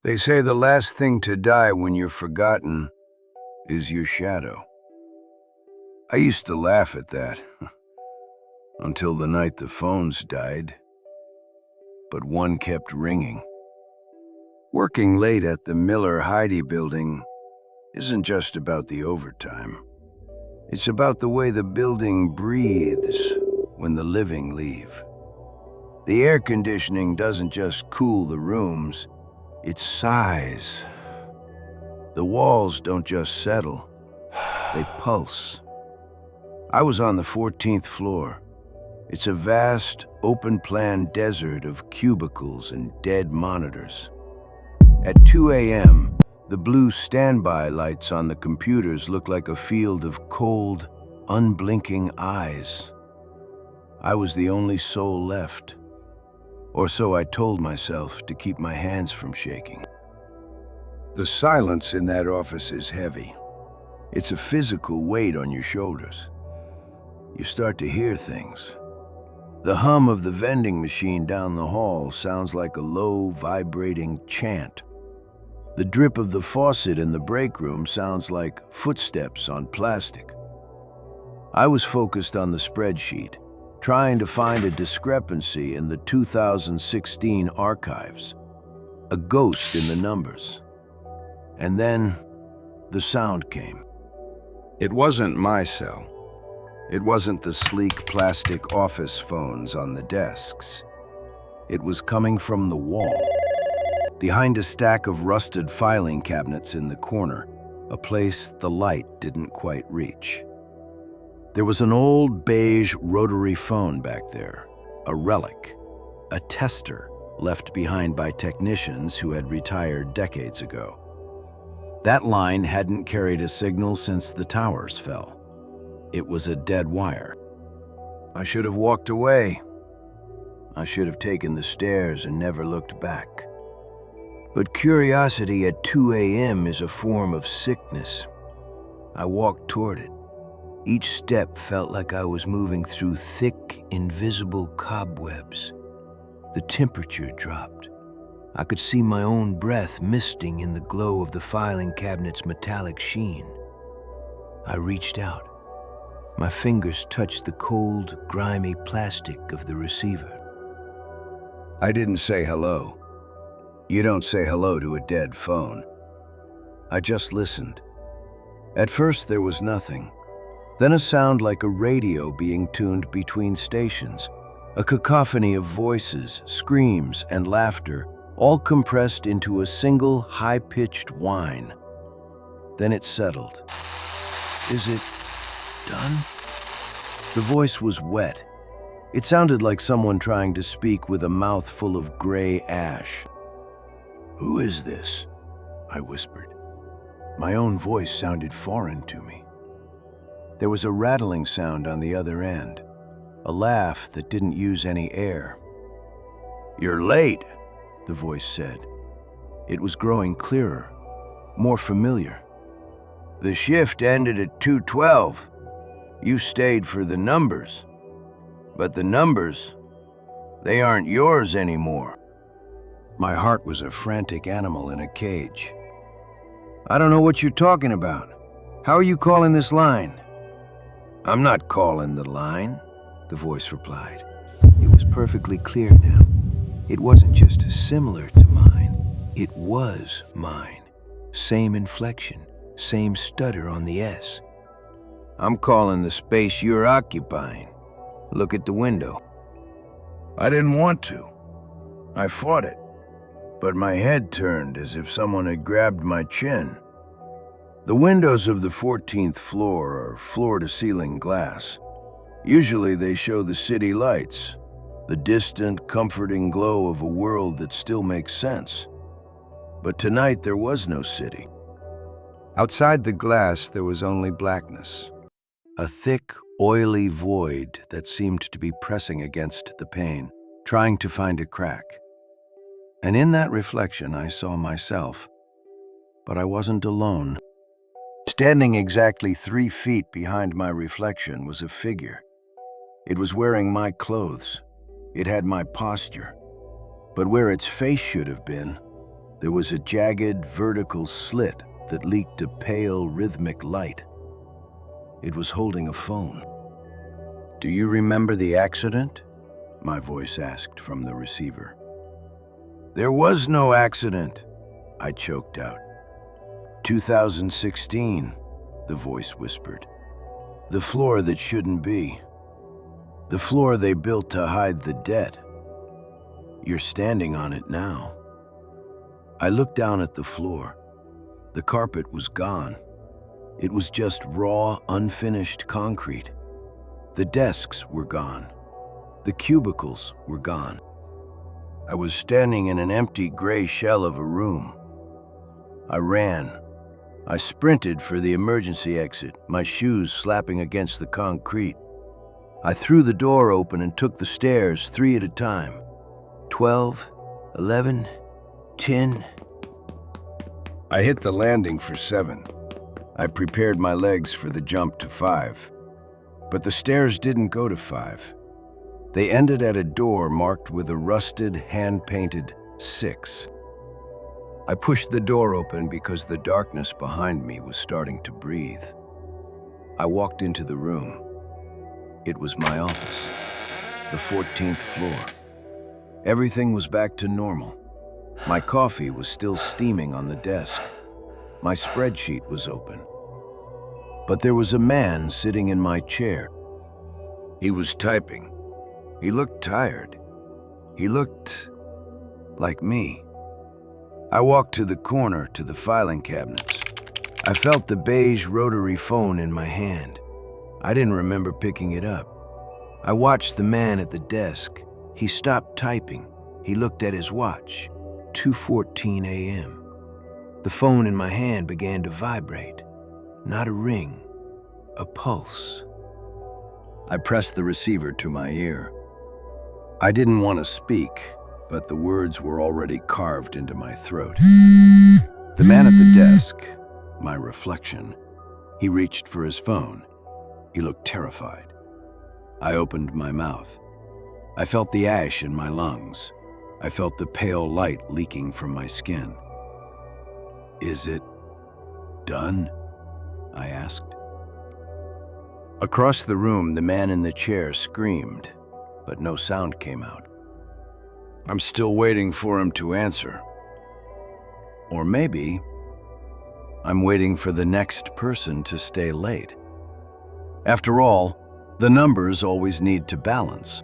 They say the last thing to die when you're forgotten is your shadow. I used to laugh at that until the night the phones died, but one kept ringing. Working late at the Miller Heidi building isn't just about the overtime. It's about the way the building breathes when the living leave. The air conditioning doesn't just cool the rooms, it sighs. The walls don't just settle, they pulse. I was on the 14th floor. It's a vast, open-plan desert of cubicles and dead monitors. At 2 a.m., the blue standby lights on the computers look like a field of cold, unblinking eyes. I was the only soul left. Or so I told myself to keep my hands from shaking. The silence in that office is heavy. It's a physical weight on your shoulders. You start to hear things. The hum of the vending machine down the hall sounds like a low, vibrating chant. The drip of the faucet in the break room sounds like footsteps on plastic. I was focused on the spreadsheet, trying to find a discrepancy in the 2016 archives, a ghost in the numbers. And then the sound came. It wasn't my cell. It wasn't the sleek plastic office phones on the desks. It was coming from the wall, behind a stack of rusted filing cabinets in the corner, a place the light didn't quite reach. There was an old beige rotary phone back there, a relic, a tester left behind by technicians who had retired decades ago. That line hadn't carried a signal since the towers fell. It was a dead wire. I should have walked away. I should have taken the stairs and never looked back. But curiosity at 2 a.m. is a form of sickness. I walked toward it. Each step felt like I was moving through thick, invisible cobwebs. The temperature dropped. I could see my own breath misting in the glow of the filing cabinet's metallic sheen. I reached out. My fingers touched the cold, grimy plastic of the receiver. I didn't say hello. You don't say hello to a dead phone. I just listened. At first there was nothing. Then a sound like a radio being tuned between stations, a cacophony of voices, screams, and laughter, all compressed into a single high-pitched whine. Then it settled. Is it done? The voice was wet. It sounded like someone trying to speak with a mouth full of gray ash. "Who is this?" I whispered. My own voice sounded foreign to me. There was a rattling sound on the other end, a laugh that didn't use any air. "You're late," the voice said. It was growing clearer, more familiar. "The shift ended at 2:12. You stayed for the numbers. But the numbers, they aren't yours anymore." My heart was a frantic animal in a cage. "I don't know what you're talking about. How are you calling this line?" "I'm not calling the line," the voice replied. It was perfectly clear now. It wasn't just similar to mine, it was mine. Same inflection, same stutter on the S. "I'm calling the space you're occupying. Look at the window." I didn't want to. I fought it, but my head turned as if someone had grabbed my chin. The windows of the 14th floor are floor-to-ceiling glass. Usually they show the city lights, the distant, comforting glow of a world that still makes sense. But tonight there was no city. Outside the glass there was only blackness, a thick, oily void that seemed to be pressing against the pane, trying to find a crack. And in that reflection I saw myself. But I wasn't alone. Standing exactly 3 feet behind my reflection was a figure. It was wearing my clothes. It had my posture. But where its face should have been, There was a jagged, vertical slit that leaked a pale, rhythmic light. It was holding a phone. "Do you remember the accident?" my voice asked from the receiver. "There was no accident," I choked out. 2016, the voice whispered. "The floor that shouldn't be. The floor they built to hide the debt. You're standing on it now." I looked down at the floor. The carpet was gone. It was just raw, unfinished concrete. The desks were gone. The cubicles were gone. I was standing in an empty gray shell of a room. I ran. I sprinted for the emergency exit, my shoes slapping against the concrete. I threw the door open and took the stairs 3 at a time. 12, 11, 10. I hit the landing for 7. I prepared my legs for the jump to 5. But the stairs didn't go to 5. They ended at a door marked with a rusted, hand-painted 6. I pushed the door open because the darkness behind me was starting to breathe. I walked into the room. It was my office, the 14th floor. Everything was back to normal. My coffee was still steaming on the desk. My spreadsheet was open. But there was a man sitting in my chair. He was typing. He looked tired. He looked like me. I walked to the corner to the filing cabinets. I felt the beige rotary phone in my hand. I didn't remember picking it up. I watched the man at the desk. He stopped typing. He looked at his watch. 2:14 a.m. The phone in my hand began to vibrate. Not a ring, a pulse. I pressed the receiver to my ear. I didn't want to speak, but the words were already carved into my throat. The man at the desk, my reflection, he reached for his phone. He looked terrified. I opened my mouth. I felt the ash in my lungs. I felt the pale light leaking from my skin. "Is it done?" I asked. Across the room, the man in the chair screamed, but no sound came out. I'm still waiting for him to answer. Or maybe I'm waiting for the next person to stay late. After all, the numbers always need to balance.